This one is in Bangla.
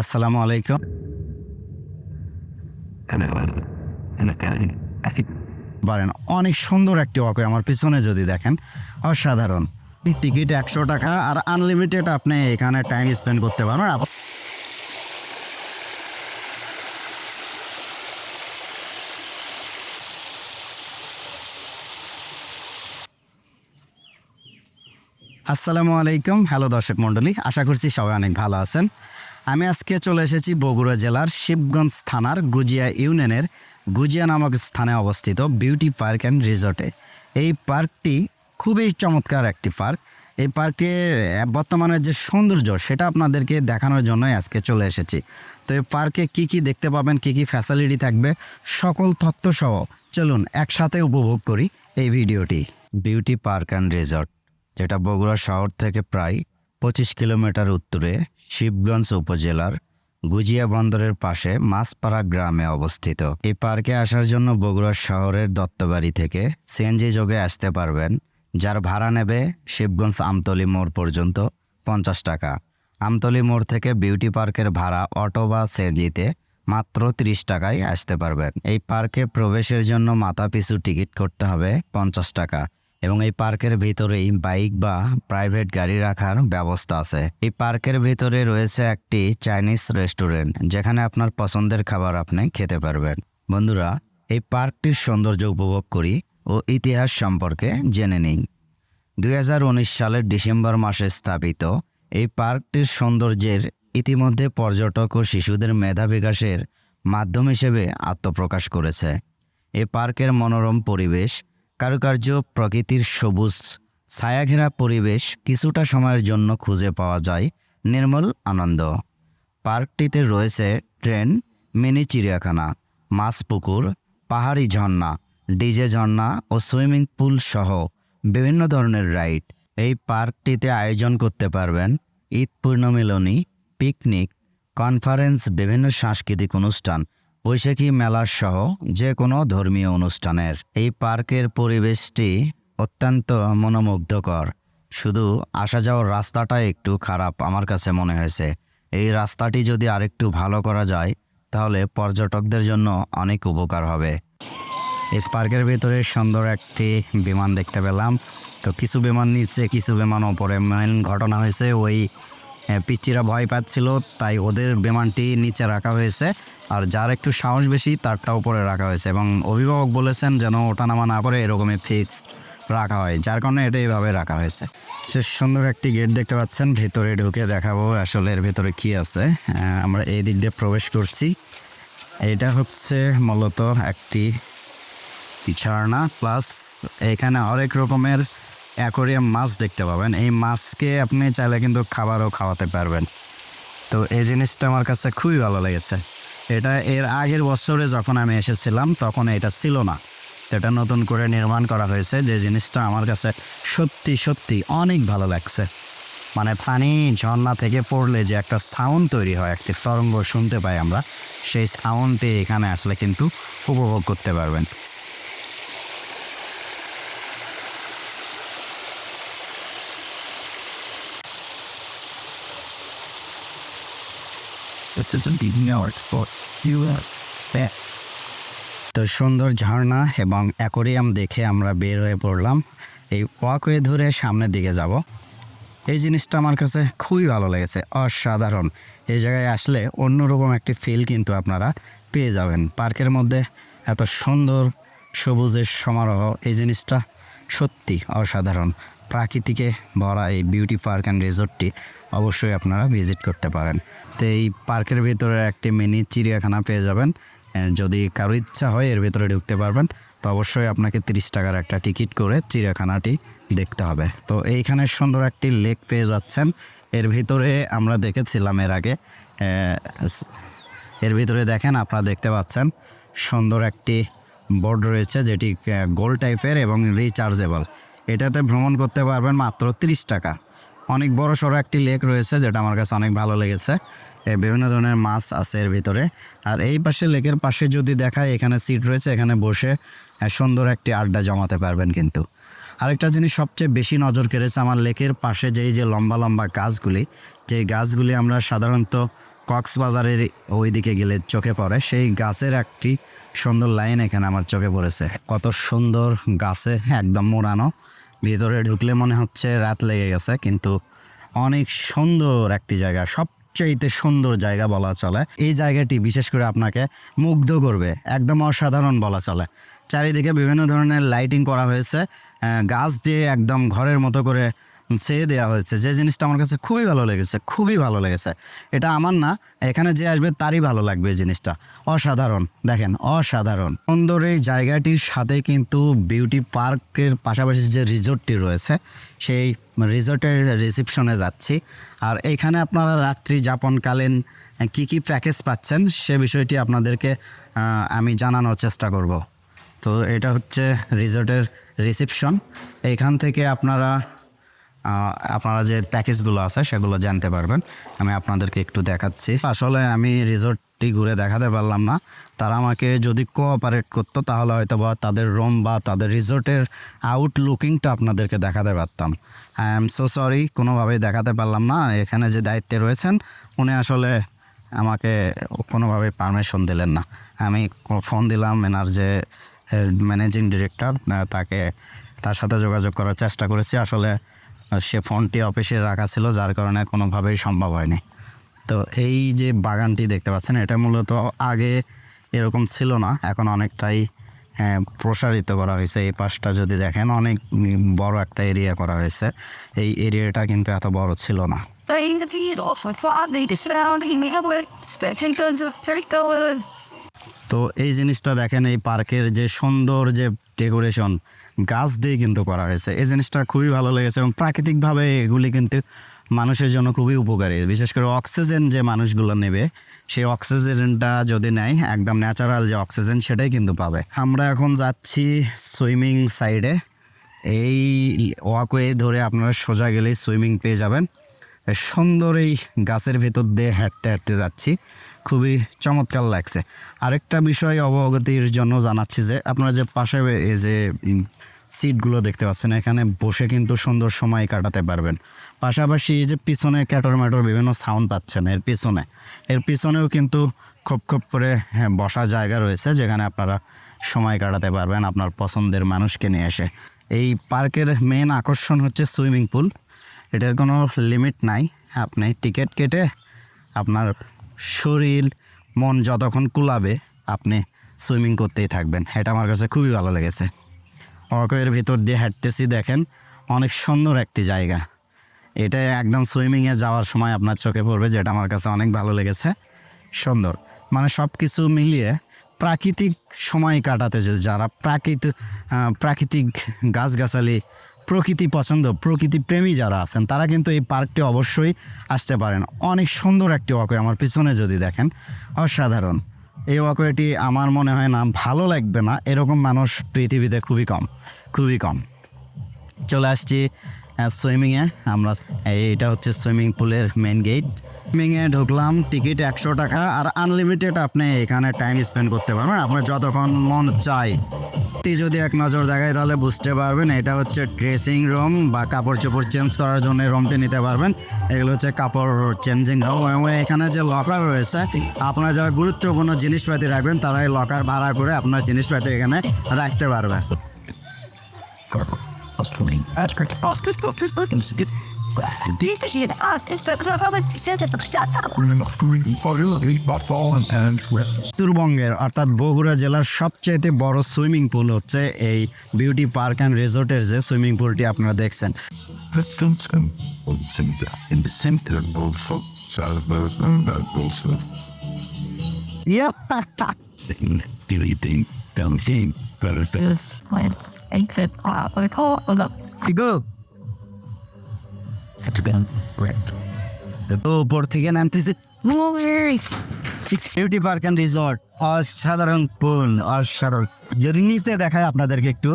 আসসালামু আলাইকুম। পারেন অনেক সুন্দর একটি ওয়াকওয়ে আমার পিছনে যদি দেখেন, অসাধারণ। টিকিট ১০০ টাকা আর আনলিমিটেড আপনি এখানে টাইম স্পেন্ড করতে পারবেন। আসসালামু আলাইকুম। হ্যালো দর্শক মণ্ডলী, আশা করছি সবাই অনেক ভালো আছেন। আমি আজকে চলে এসেছি বগুড়া জেলার শিবগঞ্জ থানার গুজিয়া ইউনিয়নের গুজিয়া নামক স্থানে অবস্থিত বিউটি পার্ক অ্যান্ড রিসর্টে। এই পার্কটি খুবই চমৎকার একটি পার্ক। এই পার্কের বর্তমানে যে সৌন্দর্য সেটা আপনাদেরকে দেখানোর জন্যই আজকে চলে এসেছি। তো এই পার্কে কি কি দেখতে পাবেন, কি কি ফ্যাসিলিটি থাকবে, সকল তথ্যসহ চলুন একসাথে উপভোগ করি এই ভিডিওটি। বিউটি পার্ক অ্যান্ড রিসর্ট, যেটা বগুড়া শহর থেকে প্রায় 25 কিলোমিটার উত্তরে শিবগঞ্জ উপজেলার গুজিয়া বন্দরের পাশে মাছপাড়া গ্রামে অবস্থিত। এই পার্কে আসার জন্য বগুড়া শহরের দত্তবাড়ি থেকে সিএনজি যোগে আসতে পারবেন, যার ভাড়া নেবে শিবগঞ্জ আমতলী মোড় পর্যন্ত 50 টাকা। আমতলী মোড় থেকে বিউটি পার্কের ভাড়া অটো বা সিএনজিতে মাত্র 30 টাকায় আসতে পারবেন। এই পার্কে প্রবেশের জন্য মাথাপিছু টিকিট করতে হবে 50 টাকা এবং এই পার্কের ভিতরেই বাইক বা প্রাইভেট গাড়ি রাখার ব্যবস্থা আছে। এই পার্কের ভিতরে রয়েছে একটি চাইনিজ রেস্টুরেন্ট, যেখানে আপনার পছন্দের খাবার আপনি খেতে পারবেন। বন্ধুরা, এই পার্কটির সৌন্দর্য উপভোগ করি ও ইতিহাস সম্পর্কে জেনে নিই। 2019 সালের ডিসেম্বর মাসে স্থাপিত এই পার্কটির সৌন্দর্যের ইতিমধ্যে পর্যটক ও শিশুদের মেধা বিকাশের মাধ্যম হিসেবে আত্মপ্রকাশ করেছে। এই পার্কের মনোরম পরিবেশ, কারুকার্য, প্রকৃতির সবুজ ছায়াঘেরা পরিবেশ কিছুটা সময়ের জন্য খুঁজে পাওয়া যায় নির্মল আনন্দ। পার্কটিতে রয়েছে ট্রেন, মিনি চিড়িয়াখানা, মাছ পুকুর, পাহাড়ি ঝর্ণা, ডিজে ঝর্ণা ও সুইমিং পুল সহ বিভিন্ন ধরনের রাইড। এই পার্কটিতে আয়োজন করতে পারবেন ঈদ পূর্ণমিলনী, পিকনিক, কনফারেন্স, বিভিন্ন সাংস্কৃতিক অনুষ্ঠান, বৈশাখী মেলা সহ যে কোনো ধর্মীয় অনুষ্ঠানের। এই পার্কের পরিবেশটি অত্যন্ত মনোমুগ্ধকর। শুধু আসা যাওয়ার রাস্তাটা একটু খারাপ আমার কাছে মনে হয়েছে। এই রাস্তাটি যদি আরেকটু ভালো করা যায় তাহলে পর্যটকদের জন্য অনেক উপকার হবে। এই পার্কের ভিতরে সুন্দর একটি বিমান দেখতে পেলাম। তো কিছু বিমান নিচে, কিছু বিমান ওপরে। মেন ঘটনা হয়েছে ওই পিচ্চিরা ভয় পাচ্ছিল, তাই ওদের বিমানটি নিচে রাখা হয়েছে, আর যার একটু সাহস বেশি তারটা উপরে রাখা হয়েছে। এবং অভিভাবক বলেছেন যেন ওঠানামা না করে এরকমই ফিক্সড রাখা হয়, যার কারণে এটা এইভাবে রাখা হয়েছে। সে সুন্দর একটি গেট দেখতে পাচ্ছেন, ভেতরে ঢুকে দেখাবো আসলে এর ভেতরে কি আছে। আমরা এই দিক দিয়ে প্রবেশ করছি। এটা হচ্ছে মূলত একটি ঝর্ণা, প্লাস এখানে অনেক রকমের অ্যাকোরিয়াম মাছ দেখতে পাবেন। এই মাছকে আপনি চাইলে কিন্তু খাবারও খাওয়াতে পারবেন। তো এই জিনিসটা আমার কাছে খুবই ভালো লেগেছে। এটা এর আগের বছরে যখন আমি এসেছিলাম তখন এটা ছিল না, এটা নতুন করে নির্মাণ করা হয়েছে। যে জিনিসটা আমার কাছে সত্যি সত্যি অনেক ভালো লাগছে। মানে পানি ঝর্ণা থেকে পড়লে যে একটা সাউন্ড তৈরি হয়, একটি তরঙ্গ শুনতে পাই আমরা, সেই সাউন্ডটি এখানে আসলে কিন্তু উপভোগ করতে পারবেন। তো সুন্দর ঝর্ণা এবং অ্যাকোরিয়াম দেখে আমরা বের হয়ে পড়লাম। এই ওয়াকওয়ে ধরে সামনের দিকে যাব। এই জিনিসটা আমার কাছে খুবই ভালো লেগেছে, অসাধারণ। এই জায়গায় আসলে অন্যরকম একটি ফিল কিন্তু আপনারা পেয়ে যাবেন। পার্কের মধ্যে এত সুন্দর সবুজের সমারোহ, এই জিনিসটা সত্যি অসাধারণ। প্রাকৃতিকে ভরা এই বিউটি পার্ক অ্যান্ড রিসর্টটি অবশ্যই আপনারা ভিজিট করতে পারেন। তো এই পার্কের ভিতরে একটি মিনি চিড়িয়াখানা পেয়ে যাবেন। যদি কারো ইচ্ছা হয় এর ভিতরে ঢুকতে পারবেন, তো অবশ্যই আপনাকে 30 টাকার একটা টিকিট করে চিড়িয়াখানাটি দেখতে হবে। তো এইখানে সুন্দর একটি লেক পেয়ে যাচ্ছেন। এর ভিতরে আমরা দেখেছিলাম এর আগে। এর ভিতরে দেখেন, আপনারা দেখতে পাচ্ছেন সুন্দর একটি বোর্ড রয়েছে, যেটি গোল টাইপের এবং রিচার্জেবল। এটাতে ভ্রমণ করতে পারবেন মাত্র 30 টাকা। অনেক বড় সড়ো একটি লেক রয়েছে, যেটা আমার কাছে অনেক ভালো লেগেছে। বিভিন্ন ধরনের মাছ আছে এর ভিতরে। আর এই পাশে, লেকের পাশে যদি দেখায়, এখানে সিট রয়েছে, এখানে বসে সুন্দর একটি আড্ডা জমাতে পারবেন। কিন্তু আরেকটা জিনিস সবচেয়ে বেশি নজর কেড়েছে আমার, লেকের পাশে যে লম্বা লম্বা গাছগুলি, যে গাছগুলি আমরা সাধারণত কক্সবাজারের ওইদিকে গেলে চোখে পড়ে সেই গাছের একটি সুন্দর লাইন এখানে আমার চোখে পড়েছে। কত সুন্দর গাছে একদম মোড়ানো, ভিতরে ঢুকলে মনে হচ্ছে রাত লেগে গেছে, কিন্তু অনেক সুন্দর একটি জায়গা, সবচাইতে সুন্দর জায়গা বলা চলে। এই জায়গাটি বিশেষ করে আপনাকে মুগ্ধ করবে, একদম অসাধারণ বলা চলে। চারিদিকে বিভিন্ন ধরনের লাইটিং করা হয়েছে, গাছ দিয়ে একদম ঘরের মতো করে ছেয়ে দেওয়া হয়েছে, যে জিনিসটা আমার কাছে খুবই ভালো লেগেছে, খুবই ভালো লেগেছে। এটা আমার না, এখানে যে আসবে তারই ভালো লাগবে এই জিনিসটা। অসাধারণ, দেখেন অসাধারণ সুন্দর এই জায়গাটির সাথে কিন্তু বিউটি পার্কের পাশাপাশি যে রিসোর্টটি রয়েছে সেই রিসোর্টের রিসেপশনে যাচ্ছি। আর এইখানে আপনারা রাত্রি যাপনকালীন কি কি প্যাকেজ পাচ্ছেন সে বিষয়টি আপনাদেরকে আমি জানানোর চেষ্টা করব। তো এটা হচ্ছে রিসোর্টের রিসেপশন, এইখান থেকে আপনারা যে প্যাকেজগুলো আছে সেগুলো জানতে পারবেন। আমি আপনাদেরকে একটু দেখাচ্ছি। আসলে আমি রিসোর্টটি ঘুরে দেখাতে পারলাম না, তারা আমাকে যদি কোঅপারেট করতো তাহলে হয়তো বা তাদের রুম বা তাদের রিসোর্টের আউটলুকিংটা আপনাদেরকে দেখাতে পারতাম। আই এম সো সরি, কোনোভাবেই দেখাতে পারলাম না। এখানে যে দায়িত্বে রয়েছেন উনি আসলে আমাকে কোনোভাবেই পারমিশন দিলেন না। আমি ফোন দিলাম এনার যে ম্যানেজিং ডিরেক্টর, তার সাথে যোগাযোগ করার চেষ্টা করেছি। আসলে সে ফোনটি অফিসে রাখা ছিল, যার কারণে কোনোভাবেই সম্ভব হয়নি। তো এই যে বাগানটি দেখতে পাচ্ছেন, এটা মূলত আগে এরকম ছিল না, এখন অনেকটাই প্রসারিত করা হয়েছে। এই পাশটা যদি দেখেন অনেক বড় একটা এরিয়া করা হয়েছে, এই এরিয়াটা কিন্তু এত বড় ছিল না। তো এই জিনিসটা দেখেন, এই পার্কের যে সুন্দর যে ডেকোরেশন গাছ দিয়ে কিন্তু করা হয়েছে, এই জিনিসটা খুবই ভালো লেগেছে। এবং প্রাকৃতিকভাবে এগুলি কিন্তু মানুষের জন্য খুবই উপকারী, বিশেষ করে অক্সিজেন যে মানুষগুলো নেবে সেই অক্সিজেনটা যদি নেয় একদম ন্যাচারাল যে অক্সিজেন সেটাই কিন্তু পাবে। আমরা এখন যাচ্ছি সুইমিং সাইডে, এই ওয়াকওয়ে ধরে আপনারা সোজা গেলেই সুইমিং পেয়ে যাবেন। সুন্দর এই গাছের ভেতর দিয়ে হাঁটতে হাঁটতে যাচ্ছি, খুবই চমৎকার লাগছে। আরেকটা বিষয় অবগতির জন্য জানাচ্ছি যে আপনারা যে পাশে এই যে সিটগুলো দেখতে পাচ্ছেন, এখানে বসে কিন্তু সুন্দর সময় কাটাতে পারবেন। পাশাপাশি এই যে পিছনে ক্যাটর ম্যাটর বিভিন্ন সাউন্ড পাচ্ছেন, এর পিছনেও কিন্তু খুব করে বসার জায়গা রয়েছে, যেখানে আপনারা সময় কাটাতে পারবেন আপনার পছন্দের মানুষকে নিয়ে এসে। এই পার্কের মেন আকর্ষণ হচ্ছে সুইমিং পুল, এটার কোনো লিমিট নাই। আপনি টিকিট কেটে আপনার শরীর মন যতক্ষণ কুলাবে আপনি সুইমিং করতেই থাকবেন। এটা আমার কাছে খুবই ভালো লেগেছে। ওয়াকওয়ের ভিতর দিয়ে হাঁটতেছি, দেখেন অনেক সুন্দর একটি জায়গা। এটা একদম সুইমিংয়ে যাওয়ার সময় আপনার চোখে পড়বে, যেটা আমার কাছে অনেক ভালো লেগেছে। সুন্দর, মানে সব কিছু মিলিয়ে প্রাকৃতিক সময় কাটাতে যারা প্রাকৃতিক গাছগাছালি প্রকৃতি পছন্দ, প্রকৃতি প্রেমী যারা আছেন তারা কিন্তু এই পার্কটি অবশ্যই আসতে পারেন। অনেক সুন্দর একটি ওয়াকওয়ে, আমার পিছনে যদি দেখেন অসাধারণ। এই ওয়াকওয়েটি আমার মনে হয় না ভালো লাগবে না এরকম মানুষ পৃথিবীতে খুবই কম। চলে আসছি সুইমিংয়ে। এটা হচ্ছে সুইমিং পুলের মেন গেট। সুইমিংয়ে ঢুকলাম, টিকিট 100 টাকা, আর আনলিমিটেড আপনি এখানে টাইম স্পেন্ড করতে পারবেন আপনার যতক্ষণ মন চায়। যদি এক নজর দেখায় তাহলে বুঝতে পারবেন এটা হচ্ছে ড্রেসিং রুম বা কাপড় চোপড় চেঞ্জ করার জন্য রুমটি নিতে পারবেন। এগুলো হচ্ছে কাপড় চেঞ্জিং রুম। এবং এখানে যে লকার রয়েছে, আপনারা যারা গুরুত্বপূর্ণ জিনিসপাতি রাখবেন তারা এই লকার ভাড়া করে আপনার জিনিসপাতি এখানে রাখতে পারবে। উত্তরবঙ্গের অর্থাৎ বগুড়া জেলার সবচেয়ে বড় সুইমিং পুল হচ্ছে এই বিউটি পার্ক অ্যান্ড রিসোর্টের যে সুইমিং পুলটি আপনারা দেখছেন। তো উপর থেকে নামতেছি, বিউটি পার্ক অ্যান্ড রিসোর্ট, অসাধারণ পুল, অসাধারণ। যদি নিচে দেখায় আপনাদেরকে একটু,